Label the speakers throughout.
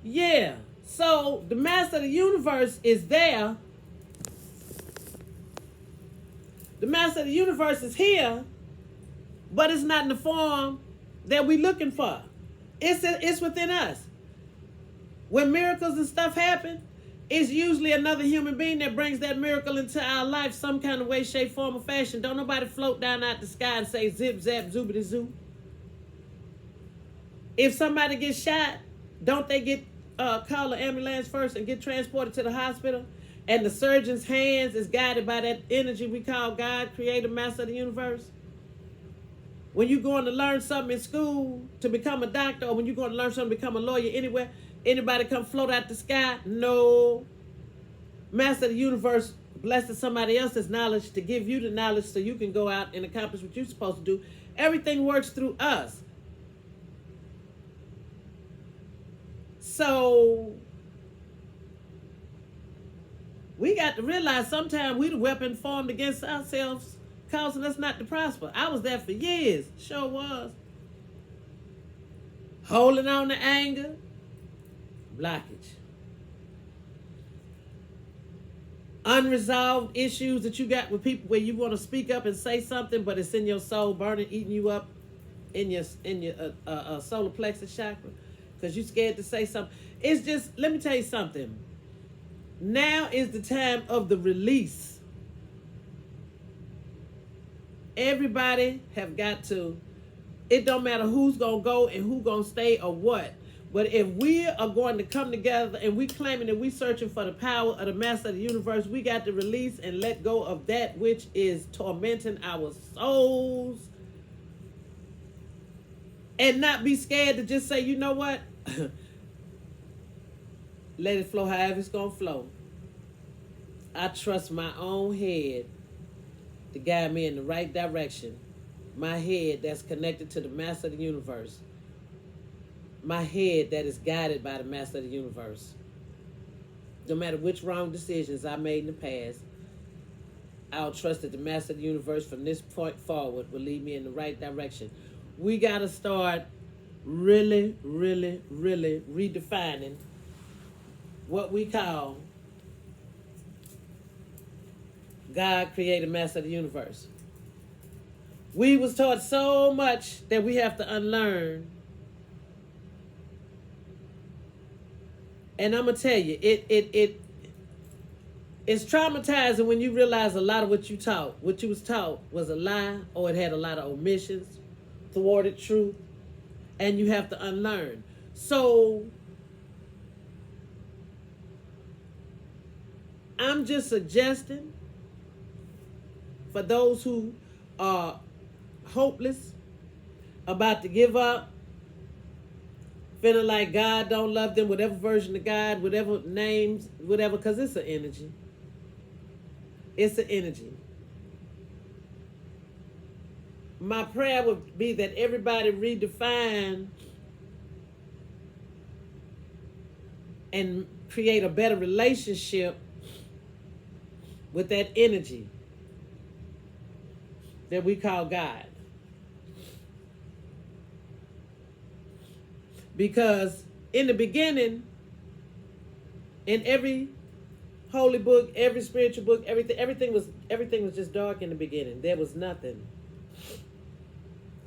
Speaker 1: Yeah. So the master of the universe is there. The master of the universe is here, but it's not in the form that we're looking for. It's within us. When miracles and stuff happen, it's usually another human being that brings that miracle into our life some kind of way, shape, form, or fashion. Don't nobody float down out the sky and say zip, zap, zoobity, zoo. If somebody gets shot, don't they get call an ambulance first and get transported to the hospital? And the surgeon's hands is guided by that energy we call God, creator, master of the universe. When you're going to learn something in school to become a doctor, or when you're going to learn something to become a lawyer anywhere, anybody come float out the sky? No. Master of the universe blesses somebody else's knowledge to give you the knowledge so you can go out and accomplish what you're supposed to do. Everything works through us. So we got to realize sometimes we the weapon formed against ourselves, causing us not to prosper. I was there for years. Sure was. Holding on to anger, blockage. Unresolved issues that you got with people where you want to speak up and say something, but it's in your soul, burning, eating you up in your solar plexus chakra, because you're scared to say something. It's just, let me tell you something. Now is the time of the release. Everybody have got to, it don't matter who's going to go and who's going to stay or what. But if we are going to come together and we claiming that we searching for the power of the master of the universe, we got to release and let go of that which is tormenting our souls. And not be scared to just say, you know what? Let it flow however it's going to flow. I trust my own head to guide me in the right direction. My head that's connected to the master of the universe. My head that is guided by the master of the universe. No matter which wrong decisions I made in the past, I'll trust that the master of the universe from this point forward will lead me in the right direction. We got to start really, really, really redefining what we call God, creator, master of the universe. We was taught so much that we have to unlearn. And I'm gonna tell you, it's traumatizing when you realize a lot of what you was taught was a lie, or it had a lot of omissions, thwarted truth, and you have to unlearn. So I'm just suggesting for those who are hopeless, about to give up, feeling like God don't love them, whatever version of God, whatever names, whatever, because it's an energy. It's an energy. My prayer would be that everybody redefine and create a better relationship with that energy that we call God. Because in the beginning, in every holy book, every spiritual book, everything was just dark in the beginning. There was nothing.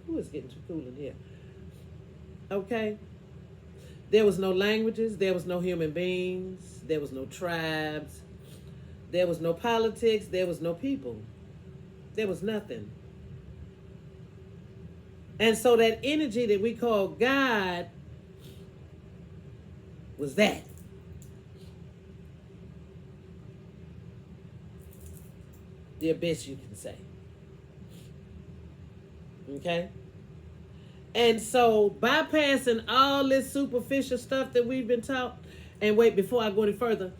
Speaker 1: Ooh, it's getting too cool in here. Okay? There was no languages, there was no human beings, there was no tribes, there was no politics, there was no people. There was nothing. And so that energy that we call God was that. The abyss, you can say. Okay? And so bypassing all this superficial stuff that we've been taught, and wait, before I go any further,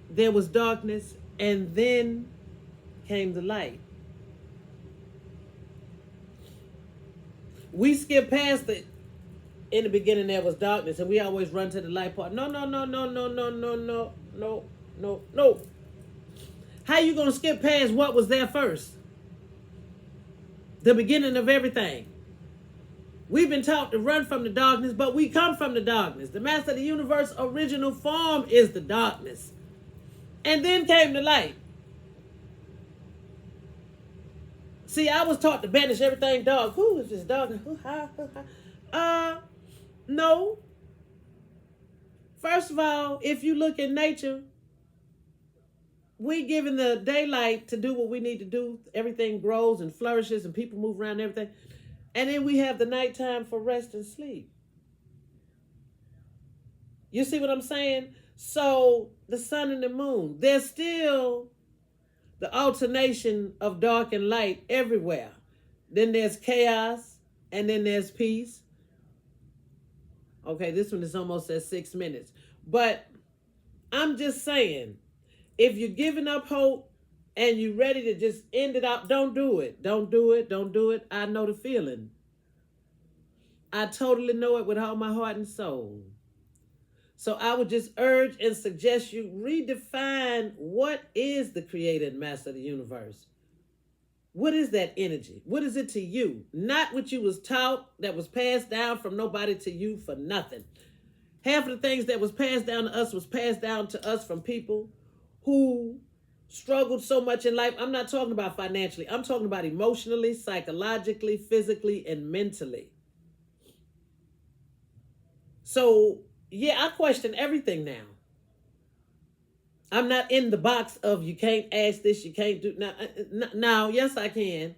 Speaker 1: there was darkness, and then came the light. We skip past it. In the beginning there was darkness, and we always run to the light part. No. How you gonna skip past what was there first? The beginning of everything. We've been taught to run from the darkness, but we come from the darkness. The master of the universe original form is the darkness. And then came the light. See, I was taught to banish everything dark. Who is this darkness? No. First of all, if you look in nature, we given the daylight to do what we need to do. Everything grows and flourishes and people move around and everything. And then we have the nighttime for rest and sleep. You see what I'm saying? So the sun and the moon, there's still the alternation of dark and light everywhere. Then there's chaos and then there's peace. Okay, this one is almost at 6 minutes. But I'm just saying, if you're giving up hope and you're ready to just end it out, don't do it. Don't do it. Don't do it. I know the feeling. I totally know it with all my heart and soul. So I would just urge and suggest you redefine what is the creator and master of the universe. What is that energy? What is it to you? Not what you was taught that was passed down from nobody to you for nothing. Half of the things that was passed down to us was passed down to us from people who struggled so much in life. I'm not talking about financially. I'm talking about emotionally, psychologically, physically, and mentally. So, yeah, I question everything now. I'm not in the box of you can't ask this, you can't do now. Yes, I can.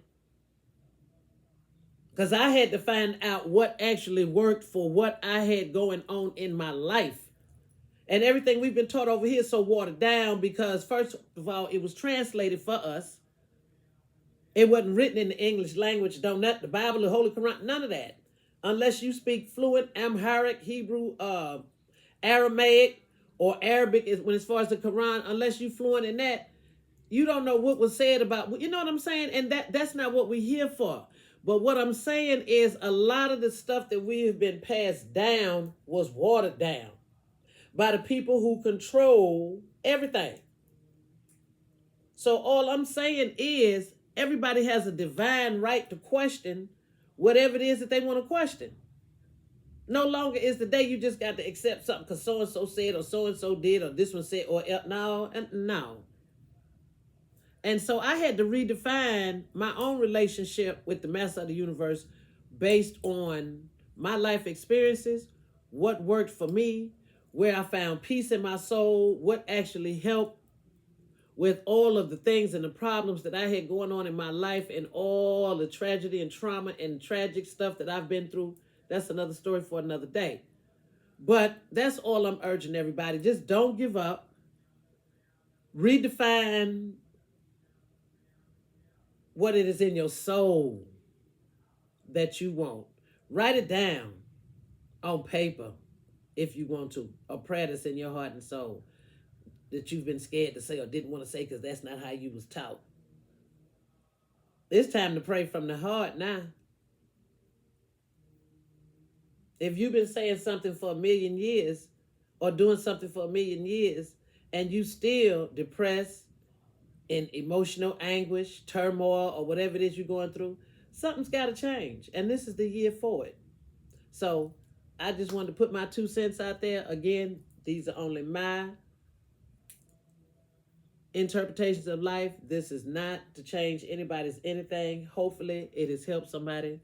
Speaker 1: Because I had to find out what actually worked for what I had going on in my life. And everything we've been taught over here is so watered down because, first of all, it was translated for us. It wasn't written in the English language, the Bible, the Holy Quran, none of that. Unless you speak fluent Amharic, Hebrew, Aramaic, or Arabic, as far as the Quran, unless you're fluent in that, you don't know what was said about, you know what I'm saying? And that's not what we're here for. But what I'm saying is a lot of the stuff that we have been passed down was watered down by the people who control everything. So all I'm saying is everybody has a divine right to question whatever it is that they want to question. No longer is the day you just got to accept something because so-and-so said or so-and-so did or this one said or no. And so I had to redefine my own relationship with the master of the universe based on my life experiences, what worked for me, where I found peace in my soul, what actually helped with all of the things and the problems that I had going on in my life and all the tragedy and trauma and tragic stuff that I've been through. That's another story for another day. But that's all I'm urging everybody. Just don't give up. Redefine what it is in your soul that you want. Write it down on paper if you want to. A prayer that's in your heart and soul that you've been scared to say or didn't want to say because that's not how you was taught. It's time to pray from the heart now. If you've been saying something for 1,000,000 years or doing something for 1,000,000 years and you still depressed, in emotional anguish, turmoil, or whatever it is you're going through, something's got to change. And this is the year for it. So I just wanted to put my 2 cents out there. Again, these are only my interpretations of life. This is not to change anybody's anything. Hopefully it has helped somebody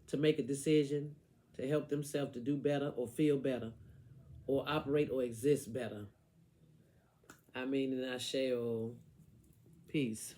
Speaker 1: to make a decision to help themselves to do better or feel better or operate or exist better. I mean, and I shall. Peace.